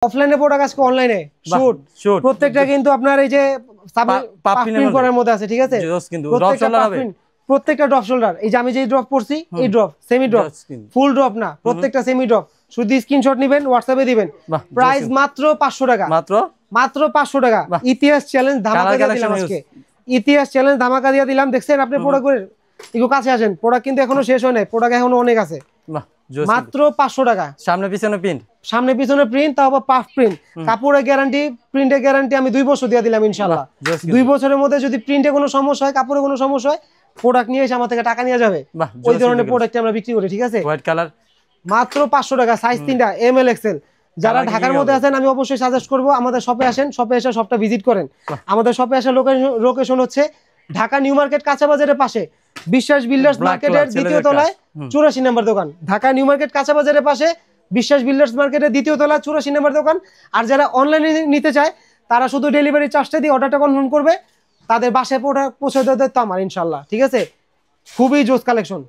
অফলাইনে প্রোডাক্ট আজকে অনলাইনে শুট প্রত্যেকটা কিন্তু আপনার এই যে প্রিন্ট করার মধ্যে আছে, ঠিক আছে? প্রত্যেকটা ড্রপ শোল্ডার, এই যে আমি যে ড্রপ পরছি এই ড্রপ সেমি ড্রপ, ফুল ড্রপ না, প্রত্যেকটা সেমি ড্রপ। শুধু স্ক্রিনশট নেবেন, হোয়াটসঅ্যাপে দিবেন। প্রাইস মাত্র 500 টাকা, মাত্র 500 টাকা। ইতিহাস চ্যালেঞ্জ ধামাকা দিয়ে দিলাম আজকে, ইতিহাস চ্যালেঞ্জ ধামাকা দিয়ে দিলাম। দেখছেন আপনি প্রোডাক্টের একটু কাছে আসেন, প্রোডাক্ট কিন্তু এখনো শেষ হয় নাই, প্রোডাক্ট এখনো অনেক আছে। মাত্র 500 টাকা। সামনে পিছনে প্রিন্ট, সামনে পিছনে প্রিন্ট, তাও আবার পাফ প্রিন্ট। কাপড়ের গ্যারান্টি, প্রিন্টের গ্যারান্টি আমি 2 বছর দিয়ে দিলাম ইনশাআল্লাহ। 2 বছরের মধ্যে যদি প্রিন্টে কোনো সমস্যা হয়, কাপড়ে কোনো সমস্যা হয়, প্রোডাক্ট নিয়ে এসে আমার থেকে টাকা নিয়ে যাবে। ওই ধরনের প্রোডাক্ট আমরা বিক্রি করি, ঠিক আছে? হোয়াইট কালার মাত্র 500 টাকা, সাইজ 3টা, এমএল এক্সেল। যারা ঢাকার মধ্যে আছেন আমি অবশ্যই সাজেস্ট করব আমাদের শপে আসেন, শপে এসে শপটা ভিজিট করেন। আমাদের শপে আসার লোকেশন হচ্ছে ঢাকা নিউ মার্কেট কাঁচা বাজারের পাশে, বিশ্বাস বিল্ডার্স মার্কেটের দ্বিতীয় তলায় 84 নম্বর দোকান। ঢাকা নিউ মার্কেট কাঁচা বাজারের পাশে বিশ্বাস বিল্ডার্স মার্কেটের দ্বিতীয় তলায় 84 নম্বর দোকান। আর যারা অনলাইনে নিতে চায় তারা শুধু ডেলিভারি চার্জটা দিয়ে অর্ডারটা কনফার্ম করবে, তাদের বাসায় পৌঁছে দেওয়ার দায়িত্ব আমার ইনশাআল্লাহ, ঠিক আছে? খুবই জোস কালেকশন।